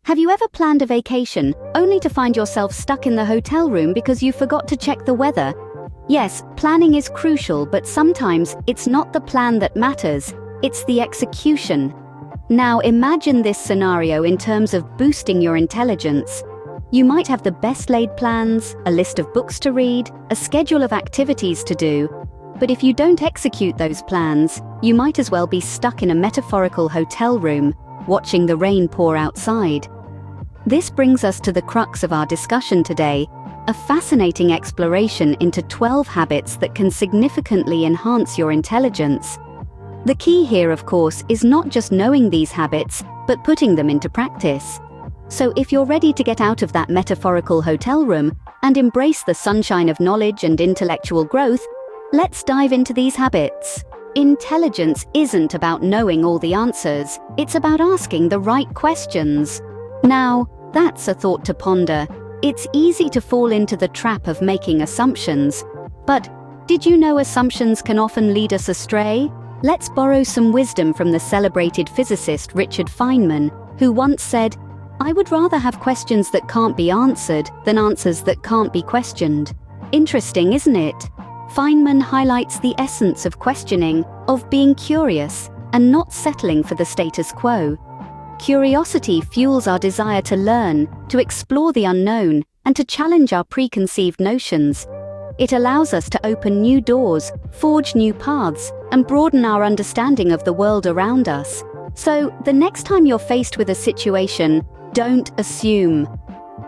Have you ever planned a vacation only to find yourself stuck in the hotel room because you forgot to check the weather? Yes, planning is crucial, but sometimes it's not the plan that matters, it's the execution. Now imagine this scenario in terms of boosting your intelligence. You might have the best laid plans, a list of books to read, a schedule of activities to do, but if you don't execute those plans, you might as well be stuck in a metaphorical hotel room, watching the rain pour outside. This brings us to the crux of our discussion today, a fascinating exploration into 12 habits that can significantly enhance your intelligence. The key here, of course, is not just knowing these habits, but putting them into practice. So if you're ready to get out of that metaphorical hotel room and embrace the sunshine of knowledge and intellectual growth, let's dive into these habits. Intelligence isn't about knowing all the answers, it's about asking the right questions. Now, that's a thought to ponder. It's easy to fall into the trap of making assumptions. But did you know assumptions can often lead us astray? Let's borrow some wisdom from the celebrated physicist Richard Feynman, who once said, "I would rather have questions that can't be answered than answers that can't be questioned." Interesting, isn't it? Feynman highlights the essence of questioning, of being curious, and not settling for the status quo. Curiosity fuels our desire to learn, to explore the unknown, and to challenge our preconceived notions. It allows us to open new doors, forge new paths, and broaden our understanding of the world around us. So, the next time you're faced with a situation, don't assume.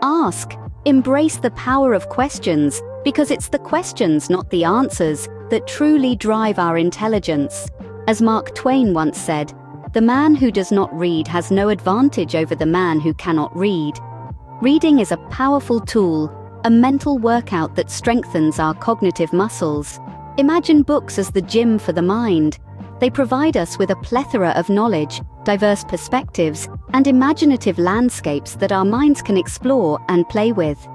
Ask. Embrace the power of questions, because it's the questions, not the answers, that truly drive our intelligence. As Mark Twain once said, "The man who does not read has no advantage over the man who cannot read." Reading is a powerful tool, a mental workout that strengthens our cognitive muscles. Imagine books as the gym for the mind. They provide us with a plethora of knowledge, diverse perspectives, and imaginative landscapes that our minds can explore and play with.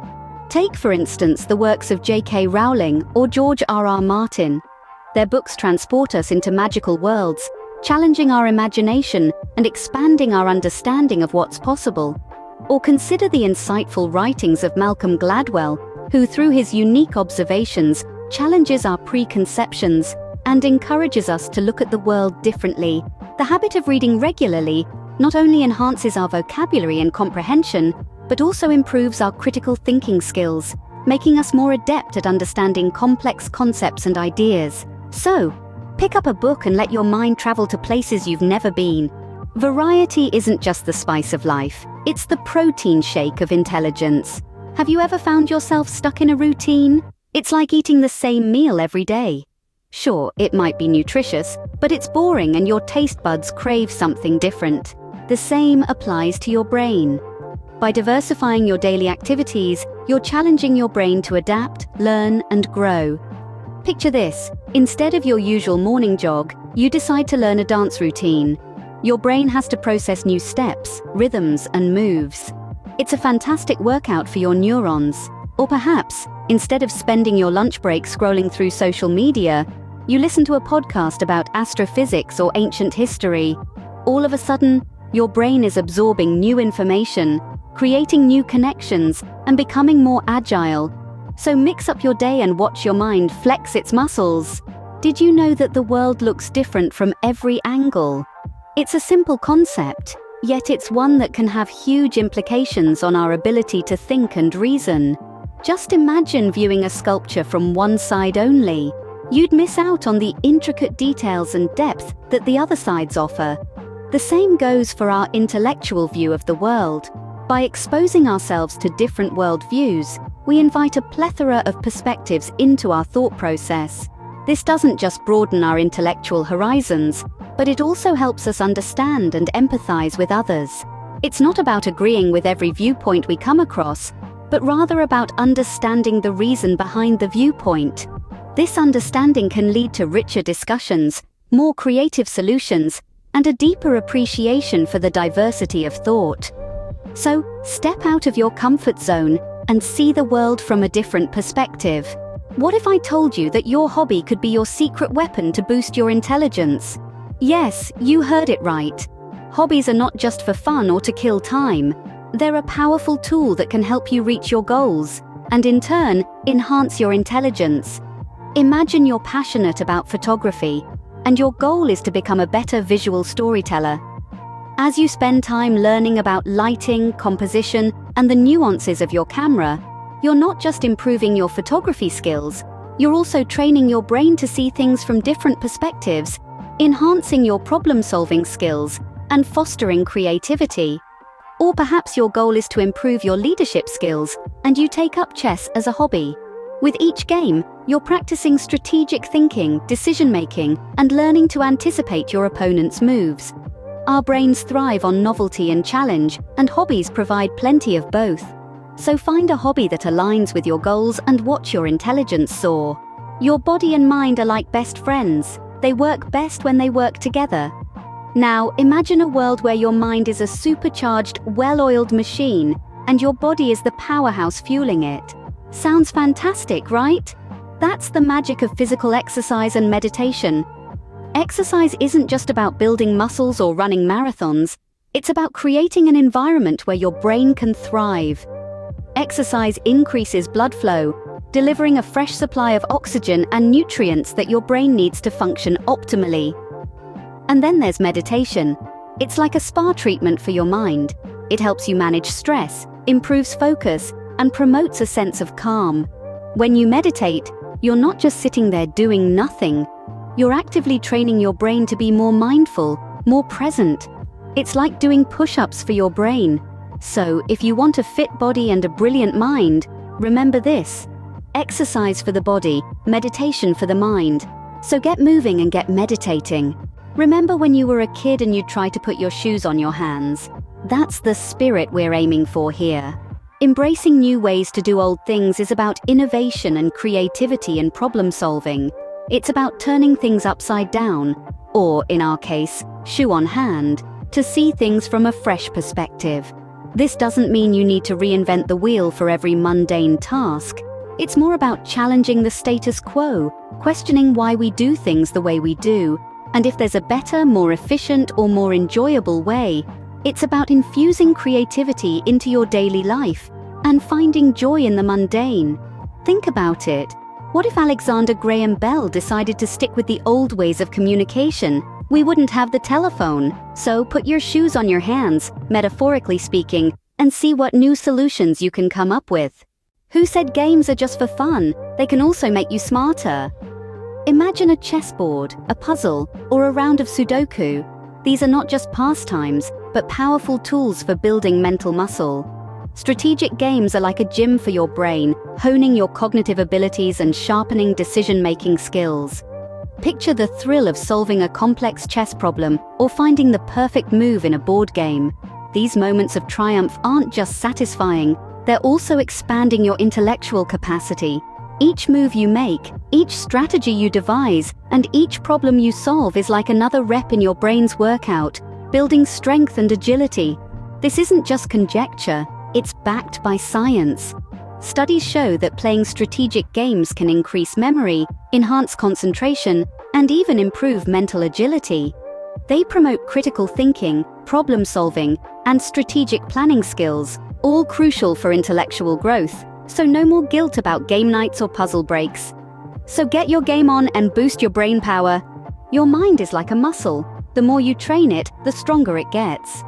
Take, for instance, the works of J.K. Rowling or George R.R. Martin. Their books transport us into magical worlds, challenging our imagination and expanding our understanding of what's possible. Or consider the insightful writings of Malcolm Gladwell, who through his unique observations challenges our preconceptions and encourages us to look at the world differently. The habit of reading regularly not only enhances our vocabulary and comprehension, but also improves our critical thinking skills, making us more adept at understanding complex concepts and ideas. So, pick up a book and let your mind travel to places you've never been. Variety isn't just the spice of life, it's the protein shake of intelligence. Have you ever found yourself stuck in a routine? It's like eating the same meal every day. Sure, it might be nutritious, but it's boring and your taste buds crave something different. The same applies to your brain. By diversifying your daily activities, you're challenging your brain to adapt, learn, and grow. Picture this. Instead of your usual morning jog, you decide to learn a dance routine. Your brain has to process new steps, rhythms, and moves. It's a fantastic workout for your neurons. Or perhaps, instead of spending your lunch break scrolling through social media, you listen to a podcast about astrophysics or ancient history. All of a sudden, your brain is absorbing new information, creating new connections, and becoming more agile. So mix up your day and watch your mind flex its muscles. Did you know that the world looks different from every angle? It's a simple concept, yet it's one that can have huge implications on our ability to think and reason. Just imagine viewing a sculpture from one side only. You'd miss out on the intricate details and depth that the other sides offer. The same goes for our intellectual view of the world. By exposing ourselves to different worldviews, we invite a plethora of perspectives into our thought process. This doesn't just broaden our intellectual horizons, but it also helps us understand and empathize with others. It's not about agreeing with every viewpoint we come across, but rather about understanding the reason behind the viewpoint. This understanding can lead to richer discussions, more creative solutions, and a deeper appreciation for the diversity of thought. So, step out of your comfort zone and see the world from a different perspective. What if I told you that your hobby could be your secret weapon to boost your intelligence? Yes, you heard it right. Hobbies are not just for fun or to kill time. They're a powerful tool that can help you reach your goals, and in turn, enhance your intelligence. Imagine you're passionate about photography, and your goal is to become a better visual storyteller. As you spend time learning about lighting, composition, and the nuances of your camera, you're not just improving your photography skills, you're also training your brain to see things from different perspectives, enhancing your problem-solving skills, and fostering creativity. Or perhaps your goal is to improve your leadership skills, and you take up chess as a hobby. With each game, you're practicing strategic thinking, decision-making, and learning to anticipate your opponent's moves. Our brains thrive on novelty and challenge, and hobbies provide plenty of both. So find a hobby that aligns with your goals and watch your intelligence soar. Your body and mind are like best friends. They work best when they work together. Now, imagine a world where your mind is a supercharged, well-oiled machine, and your body is the powerhouse fueling it. Sounds fantastic, right? That's the magic of physical exercise and meditation. Exercise isn't just about building muscles or running marathons. It's about creating an environment where your brain can thrive. Exercise increases blood flow, delivering a fresh supply of oxygen and nutrients that your brain needs to function optimally. And then there's meditation. It's like a spa treatment for your mind. It helps you manage stress, improves focus, and promotes a sense of calm. When you meditate, you're not just sitting there doing nothing. You're actively training your brain to be more mindful, more present. It's like doing push-ups for your brain. So, if you want a fit body and a brilliant mind, remember this: exercise for the body, meditation for the mind. So get moving and get meditating. Remember when you were a kid and you'd try to put your shoes on your hands? That's the spirit we're aiming for here. Embracing new ways to do old things is about innovation and creativity and problem solving. It's about turning things upside down, or in our case, shoe on hand, to see things from a fresh perspective. This doesn't mean you need to reinvent the wheel for every mundane task. It's more about challenging the status quo, questioning why we do things the way we do, and if there's a better, more efficient, or more enjoyable way. It's about infusing creativity into your daily life and finding joy in the mundane. Think about it. What if Alexander Graham Bell decided to stick with the old ways of communication? We wouldn't have the telephone. So put your shoes on your hands, metaphorically speaking, and see what new solutions you can come up with. Who said games are just for fun? They can also make you smarter. Imagine a chessboard, a puzzle, or a round of Sudoku. These are not just pastimes, but powerful tools for building mental muscle. Strategic games are like a gym for your brain, honing your cognitive abilities and sharpening decision-making skills. Picture the thrill of solving a complex chess problem or finding the perfect move in a board game. These moments of triumph aren't just satisfying, they're also expanding your intellectual capacity. Each move you make, each strategy you devise, and each problem you solve is like another rep in your brain's workout, building strength and agility. This isn't just conjecture, it's backed by science. Studies show that playing strategic games can increase memory, enhance concentration, and even improve mental agility. They promote critical thinking, problem solving, and strategic planning skills, all crucial for intellectual growth. So no more guilt about game nights or puzzle breaks. So get your game on and boost your brain power. Your mind is like a muscle. The more you train it, the stronger it gets.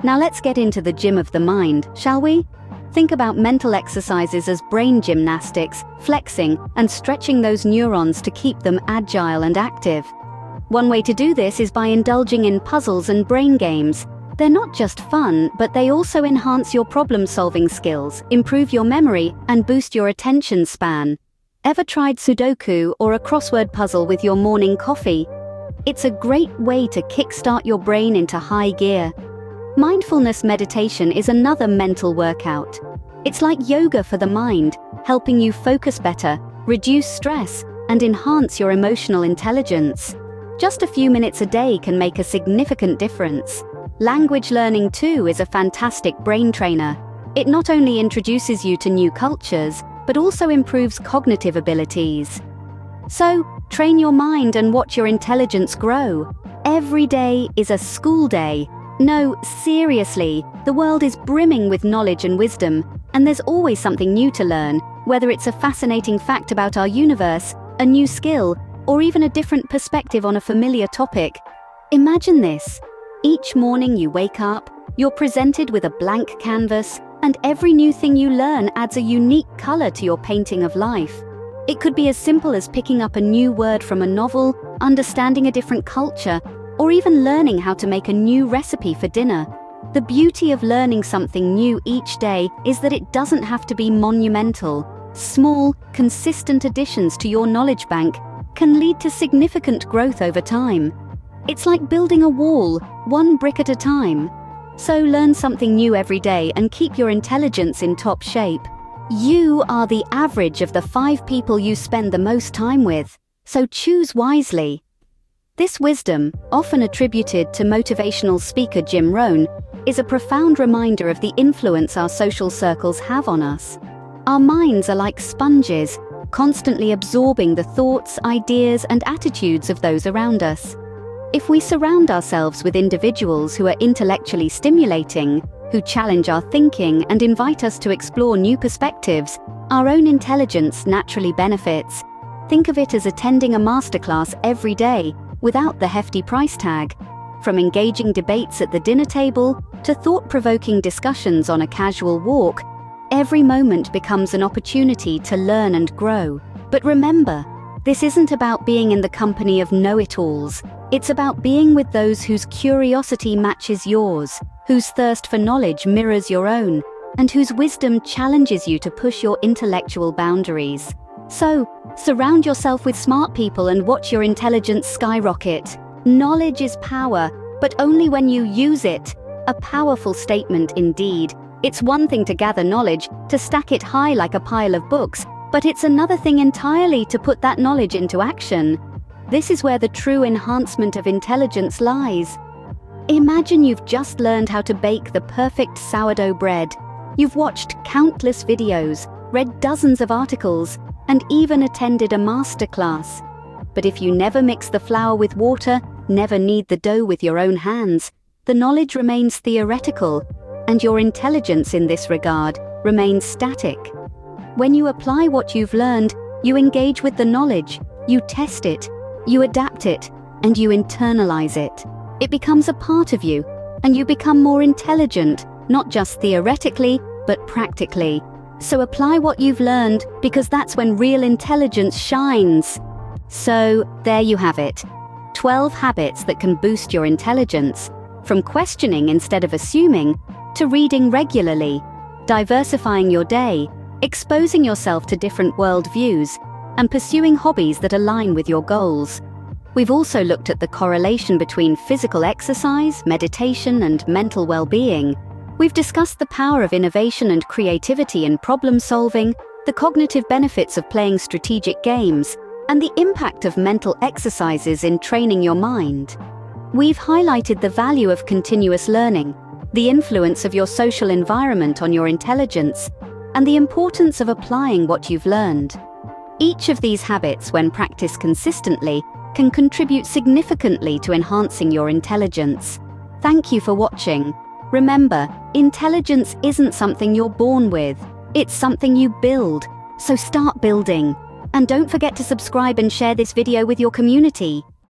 Now let's get into the gym of the mind, shall we? Think about mental exercises as brain gymnastics, flexing and stretching those neurons to keep them agile and active. One way to do this is by indulging in puzzles and brain games. They're not just fun, but they also enhance your problem-solving skills, improve your memory, and boost your attention span. Ever tried Sudoku or a crossword puzzle with your morning coffee? It's a great way to kickstart your brain into high gear. Mindfulness meditation is another mental workout. It's like yoga for the mind, helping you focus better, reduce stress, and enhance your emotional intelligence. Just a few minutes a day can make a significant difference. Language learning, too, is a fantastic brain trainer. It not only introduces you to new cultures, but also improves cognitive abilities. So, train your mind and watch your intelligence grow. Every day is a school day. No, seriously, the world is brimming with knowledge and wisdom, and there's always something new to learn, whether it's a fascinating fact about our universe, a new skill, or even a different perspective on a familiar topic. Imagine this. Each morning you wake up, you're presented with a blank canvas, and every new thing you learn adds a unique color to your painting of life. It could be as simple as picking up a new word from a novel, understanding a different culture, or even learning how to make a new recipe for dinner. The beauty of learning something new each day is that it doesn't have to be monumental. Small, consistent additions to your knowledge bank can lead to significant growth over time. It's like building a wall, one brick at a time. So learn something new every day and keep your intelligence in top shape. You are the average of the 5 people you spend the most time with, so choose wisely. This wisdom, often attributed to motivational speaker Jim Rohn, is a profound reminder of the influence our social circles have on us. Our minds are like sponges, constantly absorbing the thoughts, ideas, and attitudes of those around us. If we surround ourselves with individuals who are intellectually stimulating, who challenge our thinking and invite us to explore new perspectives, our own intelligence naturally benefits. Think of it as attending a masterclass every day, without the hefty price tag. From engaging debates at the dinner table to thought-provoking discussions on a casual walk, every moment becomes an opportunity to learn and grow. But remember, this isn't about being in the company of know-it-alls. It's about being with those whose curiosity matches yours, whose thirst for knowledge mirrors your own, and whose wisdom challenges you to push your intellectual boundaries. So, surround yourself with smart people and watch your intelligence skyrocket. Knowledge is power, but only when you use it. A powerful statement indeed. It's one thing to gather knowledge, to stack it high like a pile of books, but it's another thing entirely to put that knowledge into action. This is where the true enhancement of intelligence lies. Imagine you've just learned how to bake the perfect sourdough bread. You've watched countless videos, read dozens of articles, and even attended a masterclass. But if you never mix the flour with water, never knead the dough with your own hands, the knowledge remains theoretical, and your intelligence in this regard remains static. When you apply what you've learned, you engage with the knowledge, you test it, you adapt it, and you internalize it. It becomes a part of you, and you become more intelligent, not just theoretically, but practically. So apply what you've learned, because that's when real intelligence shines. So, there you have it. 12 habits that can boost your intelligence, from questioning instead of assuming, to reading regularly, diversifying your day, exposing yourself to different worldviews, and pursuing hobbies that align with your goals. We've also looked at the correlation between physical exercise, meditation, and mental well-being. We've discussed the power of innovation and creativity in problem-solving, the cognitive benefits of playing strategic games, and the impact of mental exercises in training your mind. We've highlighted the value of continuous learning, the influence of your social environment on your intelligence, and the importance of applying what you've learned. Each of these habits, when practiced consistently, can contribute significantly to enhancing your intelligence. Thank you for watching. Remember, intelligence isn't something you're born with. It's something you build. So start building. And don't forget to subscribe and share this video with your community.